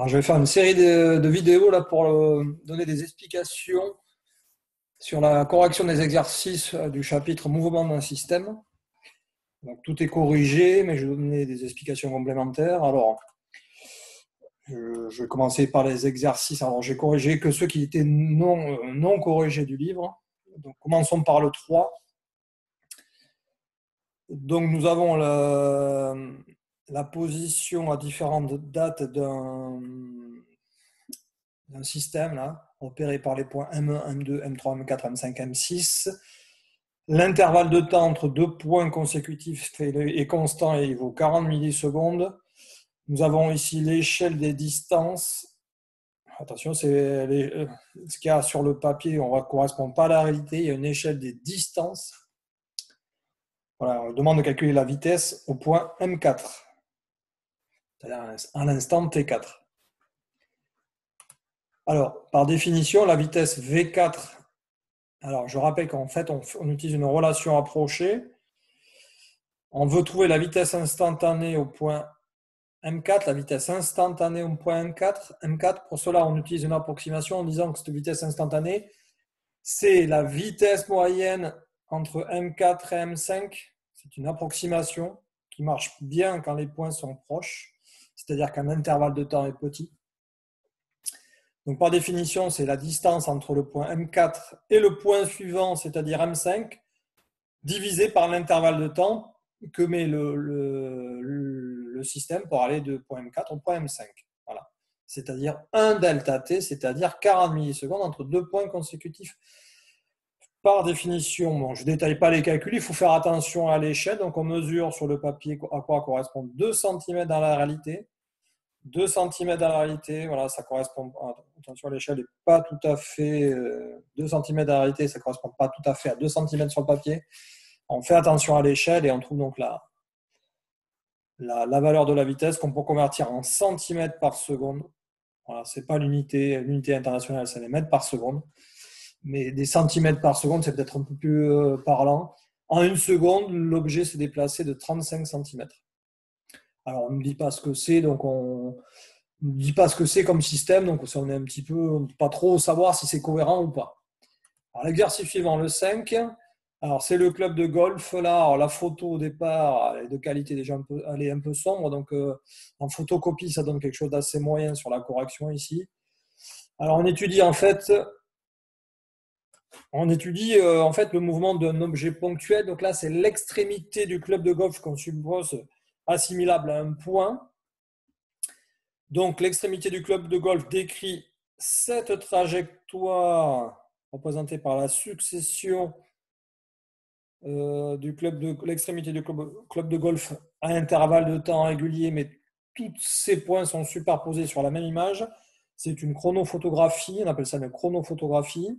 Alors, je vais faire une série de vidéos là pour donner des explications sur la correction des exercices du chapitre mouvement d'un système. Donc, tout est corrigé, mais je vais donner des explications complémentaires. Alors, je vais commencer par les exercices. Alors, j'ai corrigé que ceux qui étaient non corrigés du livre. Donc, commençons par le 3. Donc, nous avons la position à différentes dates d'un système là, opéré par les points M1, M2, M3, M4, M5, M6. L'intervalle de temps entre deux points consécutifs est constant et il vaut 40 millisecondes. Nous avons ici l'échelle des distances. Attention, ce qu'il y a sur le papier ne correspond pas à la réalité. Il y a une échelle des distances. Voilà, on demande de calculer la vitesse au point M4, c'est-à-dire à l'instant T4. Alors, par définition, la vitesse V4, alors je rappelle qu'en fait, on utilise une relation approchée. On veut trouver la vitesse instantanée au point M4, la vitesse instantanée au point M4. Pour cela, on utilise une approximation en disant que cette vitesse instantanée, c'est la vitesse moyenne entre M4 et M5. C'est une approximation qui marche bien quand les points sont proches, c'est-à-dire quand l'intervalle de temps est petit. Donc, par définition, c'est la distance entre le point M4 et le point suivant, c'est-à-dire M5, divisé par l'intervalle de temps que met le système pour aller de point M4 au point M5. Voilà. C'est-à-dire 1 delta T, c'est-à-dire 40 millisecondes entre deux points consécutifs. Par définition, bon, je ne détaille pas les calculs, il faut faire attention à l'échelle. Donc, on mesure sur le papier à quoi correspond 2 cm dans la réalité. 2 cm dans la réalité, voilà, ça correspond. Attention, l'échelle n'est pas tout à fait. 2 cm dans la réalité, ça ne correspond pas tout à fait à 2 cm sur le papier. On fait attention à l'échelle et on trouve donc la valeur de la vitesse qu'on peut convertir en centimètres par seconde. Voilà, ce n'est pas l'unité internationale, c'est les mètres par seconde. Mais des centimètres par seconde, c'est peut-être un peu plus parlant. En une seconde, l'objet s'est déplacé de 35 cm. Alors, on ne dit pas ce que c'est, donc on ne dit pas ce que c'est comme système, donc on est un petit peu, on ne peut pas trop savoir si c'est cohérent ou pas. Alors, l'exercice suivant, le 5. Alors, c'est le club de golf. Là, alors, la photo au départ est de qualité déjà elle est un peu sombre, donc en photocopie, ça donne quelque chose d'assez moyen sur la correction ici. Alors, on étudie en fait le mouvement d'un objet ponctuel. Donc là, c'est l'extrémité du club de golf qu'on suppose assimilable à un point. Donc, l'extrémité du club de golf décrit cette trajectoire représentée par la succession l'extrémité du club de golf à intervalle de temps régulier, mais tous ces points sont superposés sur la même image. C'est une chronophotographie, on appelle ça une chronophotographie.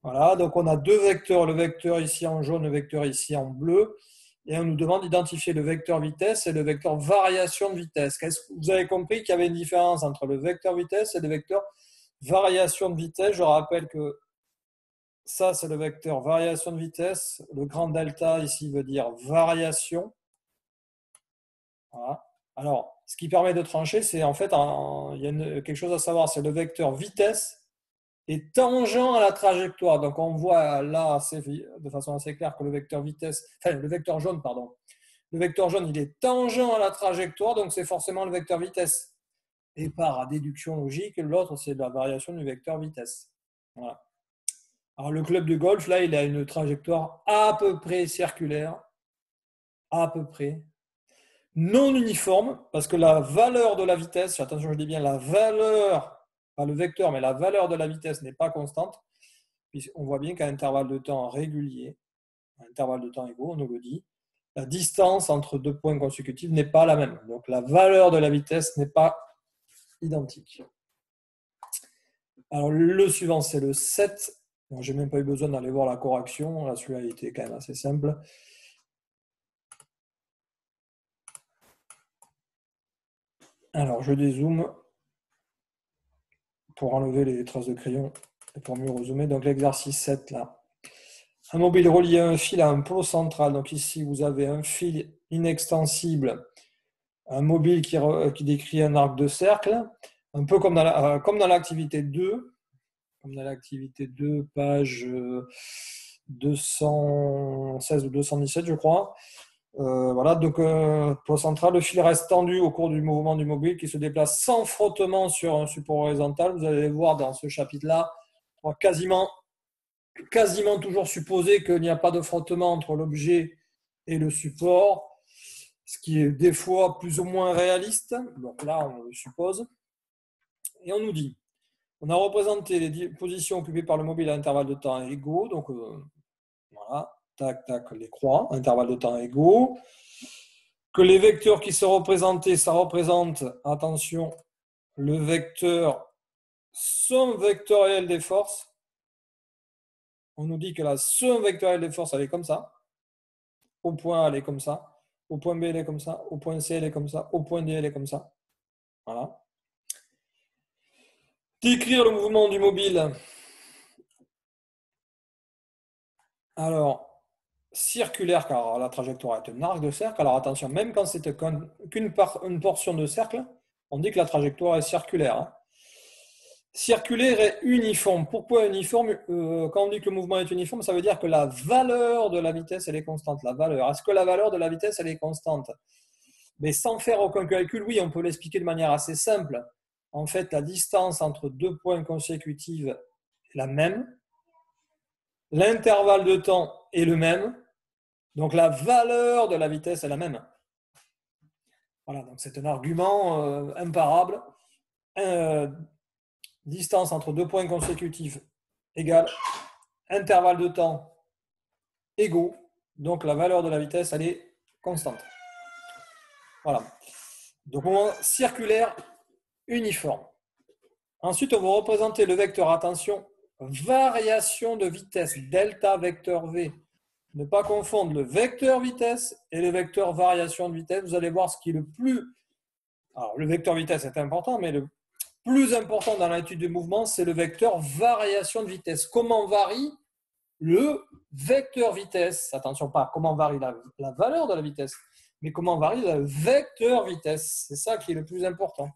Voilà, donc on a deux vecteurs, le vecteur ici en jaune, le vecteur ici en bleu, et on nous demande d'identifier le vecteur vitesse et le vecteur variation de vitesse. Vous avez compris qu'il y avait une différence entre le vecteur vitesse et le vecteur variation de vitesse. Je rappelle que ça, c'est le vecteur variation de vitesse. Le grand delta ici veut dire variation. Voilà. Alors, ce qui permet de trancher, c'est en fait, il y a quelque chose à savoir, c'est le vecteur vitesse est tangent à la trajectoire. Donc, on voit là de façon assez claire que le vecteur vitesse, enfin, le vecteur jaune, pardon. Le vecteur jaune, il est tangent à la trajectoire, donc c'est forcément le vecteur vitesse. Et par déduction logique, l'autre, c'est la variation du vecteur vitesse. Voilà. Alors, le club de golf, là, il a une trajectoire à peu près circulaire, à peu près, non uniforme, parce que la valeur de la vitesse, attention, je dis bien la valeur, pas le vecteur, mais la valeur de la vitesse n'est pas constante. On voit bien qu'à un intervalle de temps régulier, un intervalle de temps égaux, on nous le dit, la distance entre deux points consécutifs n'est pas la même. Donc, la valeur de la vitesse n'est pas identique. Alors, le suivant, c'est le 7. Donc, je n'ai même pas eu besoin d'aller voir la correction. Là, celui-là, il était quand même assez simple. Alors, je dézoome pour enlever les traces de crayon et pour mieux résumer. Donc, l'exercice 7, là. Un mobile relié à un fil à un pôle central. Donc, ici, vous avez un fil inextensible, un mobile qui décrit un arc de cercle. Un peu comme dans l'activité 2, comme dans l'activité 2, page 216 ou 217, je crois. Voilà, donc point central, le fil reste tendu au cours du mouvement du mobile qui se déplace sans frottement sur un support horizontal. Vous allez voir dans ce chapitre-là, on va quasiment toujours supposer qu'il n'y a pas de frottement entre l'objet et le support, ce qui est des fois plus ou moins réaliste. Donc là, on le suppose. Et on nous dit, on a représenté les positions occupées par le mobile à intervalles de temps égaux. Donc voilà, tac, tac, les croix, intervalles de temps égaux. Que les vecteurs qui sont représentés, ça représente, attention, le vecteur somme vectorielle des forces. On nous dit que la somme vectorielle des forces, elle est comme ça. Au point A, elle est comme ça. Au point B, elle est comme ça. Au point C, elle est comme ça. Au point D, elle est comme ça. Voilà. Décrire le mouvement du mobile. Alors, circulaire, car la trajectoire est un arc de cercle. Alors attention, même quand c'est qu'une portion de cercle, on dit que la trajectoire est circulaire. Hein. Circulaire et uniforme. Pourquoi uniforme? Quand on dit que le mouvement est uniforme, ça veut dire que la valeur de la vitesse, elle est constante. La valeur. Est-ce que la valeur de la vitesse, elle est constante? Mais sans faire aucun calcul, oui, on peut l'expliquer de manière assez simple. En fait, la distance entre deux points consécutifs est la même. L'intervalle de temps est le même. Donc, la valeur de la vitesse est la même. Voilà, donc c'est un argument imparable. Distance entre deux points consécutifs égale intervalle de temps égaux. Donc, la valeur de la vitesse, elle est constante. Voilà. Donc, on va circulaire uniforme. Ensuite, on va représenter le vecteur, attention, variation de vitesse, delta vecteur V. Ne pas confondre le vecteur vitesse et le vecteur variation de vitesse. Vous allez voir ce qui est le plus... Alors, le vecteur vitesse est important, mais le plus important dans l'étude du mouvement, c'est le vecteur variation de vitesse. Comment varie le vecteur vitesse? Attention, pas comment varie la valeur de la vitesse, mais comment varie le vecteur vitesse. C'est ça qui est le plus important.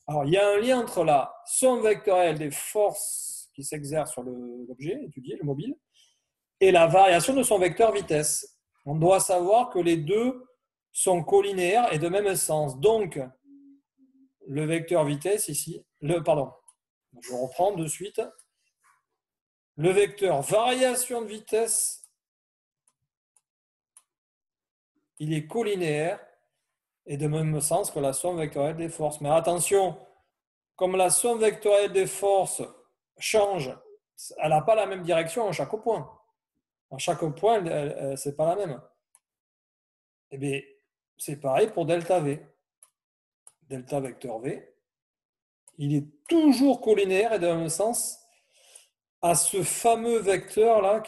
Alors, il y a un lien entre la somme vectorielle des forces qui s'exercent sur l'objet étudié, le mobile, et la variation de son vecteur vitesse. On doit savoir que les deux sont collinéaires et de même sens. Donc, le vecteur vitesse ici, je reprends de suite. Le vecteur variation de vitesse, il est collinéaire et de même sens que la somme vectorielle des forces. Mais attention, comme la somme vectorielle des forces change, elle n'a pas la même direction à chaque point. À chaque point, ce n'est pas la même. Eh bien, c'est pareil pour delta V. Delta vecteur V, il est toujours collinéaire et dans le même sens à ce fameux vecteur-là,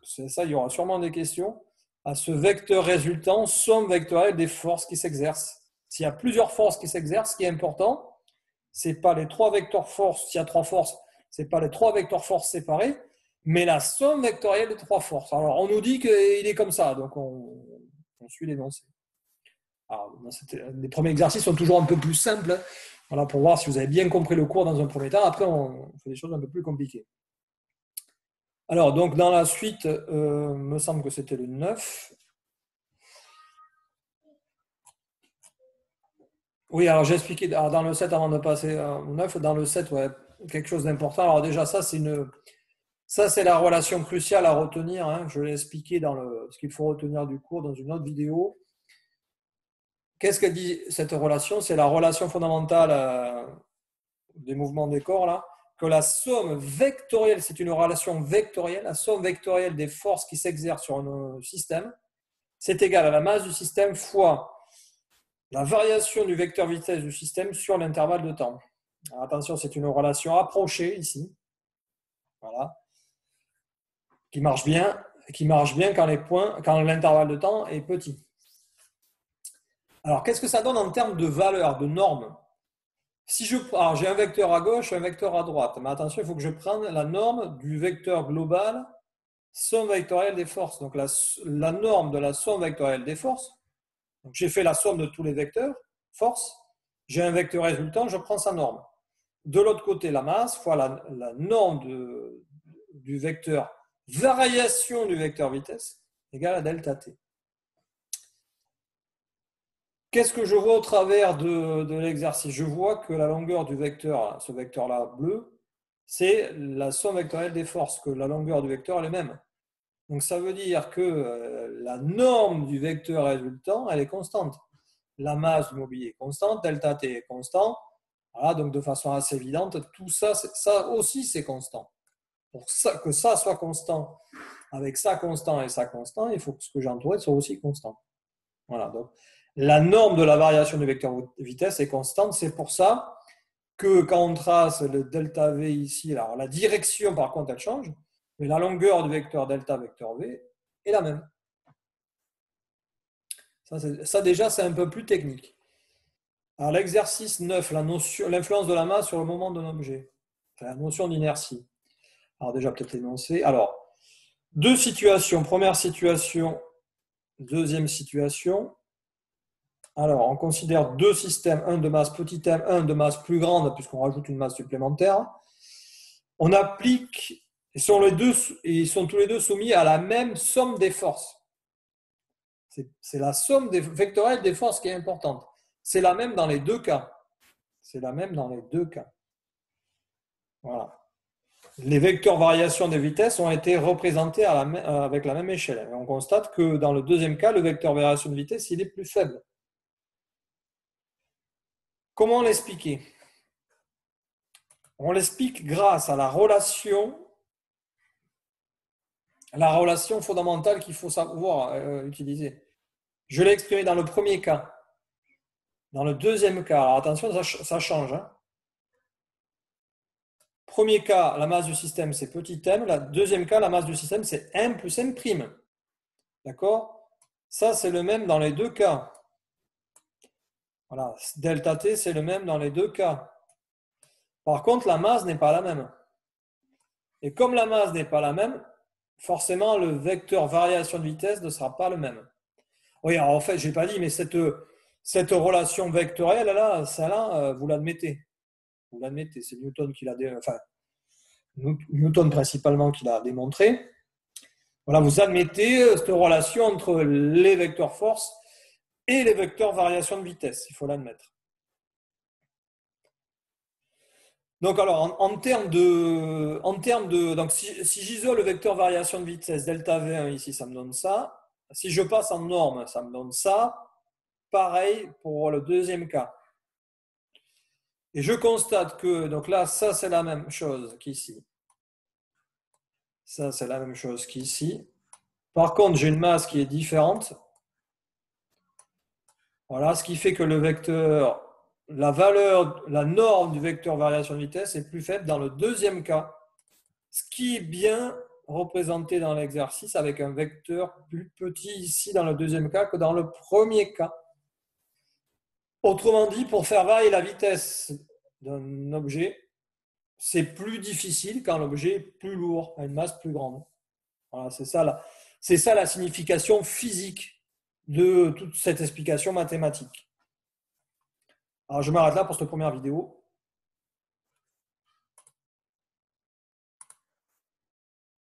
c'est ça, il y aura sûrement des questions, à ce vecteur résultant, somme vectorielle des forces qui s'exercent. S'il y a plusieurs forces qui s'exercent, ce qui est important, ce n'est pas les trois vecteurs forces, s'il y a trois forces, ce n'est pas les trois vecteurs forces séparés, mais la somme vectorielle des trois forces. Alors, on nous dit qu'il est comme ça, donc on suit l'énoncé. Alors, les premiers exercices sont toujours un peu plus simples, voilà, pour voir si vous avez bien compris le cours dans un premier temps. Après, on fait des choses un peu plus compliquées. Alors, donc, dans la suite, me semble que c'était le 9. Oui, alors j'ai expliqué dans le 7 avant de passer au 9. Dans le 7, ouais, quelque chose d'important. Alors déjà, ça, c'est la relation cruciale à retenir. Hein. Je l'ai expliqué dans ce qu'il faut retenir du cours dans une autre vidéo. Qu'est-ce que dit cette relation? C'est la relation fondamentale des mouvements des corps, là, que la somme vectorielle, c'est une relation vectorielle, la somme vectorielle des forces qui s'exercent sur un système, c'est égal à la masse du système fois la variation du vecteur vitesse du système sur l'intervalle de temps. Alors, attention, c'est une relation approchée ici, voilà, qui marche bien quand l'intervalle de temps est petit. Alors, qu'est-ce que ça donne en termes de valeur, de norme? Si j'ai un vecteur à gauche et un vecteur à droite, mais attention, il faut que je prenne la norme du vecteur global somme vectorielle des forces. Donc, la norme de la somme vectorielle des forces. Donc, j'ai fait la somme de tous les vecteurs, force, J'ai un vecteur résultant, je prends sa norme. De l'autre côté, la masse fois la norme du vecteur variation du vecteur vitesse égale à delta t. Qu'est-ce que je vois au travers de l'exercice? Je vois que la longueur du vecteur, ce vecteur-là bleu, c'est la somme vectorielle des forces, que la longueur du vecteur elle est même. Donc ça veut dire que la norme du vecteur résultant, elle est constante. La masse du mobilier est constante, delta t est constant. Voilà, donc de façon assez évidente, tout ça, ça aussi c'est constant. Pour ça, que ça soit constant, avec ça constant et ça constant, il faut que ce que j'ai entouré soit aussi constant. Voilà, donc la norme de la variation du vecteur vitesse est constante. C'est pour ça que quand on trace le delta v ici, alors la direction par contre elle change, mais la longueur du vecteur delta vecteur v est la même. Ça déjà c'est un peu plus technique. Alors l'exercice 9, l'influence de la masse sur le moment d'un objet, la notion d'inertie. Alors déjà peut-être l'énoncer. Alors, deux situations. Première situation, deuxième situation. Alors, on considère deux systèmes, un de masse petit m, un de masse plus grande, puisqu'on rajoute une masse supplémentaire. On applique, ils sont tous les deux soumis à la même somme des forces. C'est la somme vectorielle des forces qui est importante. C'est la même dans les deux cas. C'est la même dans les deux cas. Voilà. Les vecteurs variation des vitesses ont été représentés avec la même échelle. Et on constate que dans le deuxième cas, le vecteur variation de vitesse il est plus faible. Comment l'expliquer? On l'explique grâce à la relation fondamentale qu'il faut savoir utiliser. Je l'ai exprimé dans le premier cas. Dans le deuxième cas, alors attention, ça change. Hein. Premier cas, la masse du système, c'est petit m. Le deuxième cas, la masse du système, c'est m plus m'. D'accord? Ça, c'est le même dans les deux cas. Voilà, delta t, c'est le même dans les deux cas. Par contre, la masse n'est pas la même. Et comme la masse n'est pas la même, forcément, le vecteur variation de vitesse ne sera pas le même. Oui, alors en fait, je n'ai pas dit, mais cette relation vectorielle, là, celle-là, vous l'admettez. Vous l'admettez, c'est Newton qui l'a Newton principalement qui l'a démontré. Voilà, vous admettez cette relation entre les vecteurs force et les vecteurs variation de vitesse, il faut l'admettre. Donc alors, en termes de donc si j'isole le vecteur variation de vitesse delta V1 ici, ça me donne ça. Si je passe en norme, ça me donne ça. Pareil pour le deuxième cas. Et je constate que, donc là, ça c'est la même chose qu'ici. Ça c'est la même chose qu'ici. Par contre, j'ai une masse qui est différente. Voilà, ce qui fait que le vecteur, la norme du vecteur variation de vitesse est plus faible dans le deuxième cas. Ce qui est bien représenté dans l'exercice avec un vecteur plus petit ici dans le deuxième cas que dans le premier cas. Autrement dit, pour faire varier la vitesse d'un objet, c'est plus difficile quand l'objet est plus lourd, a une masse plus grande. Voilà, c'est ça la signification physique de toute cette explication mathématique. Alors je m'arrête là pour cette première vidéo.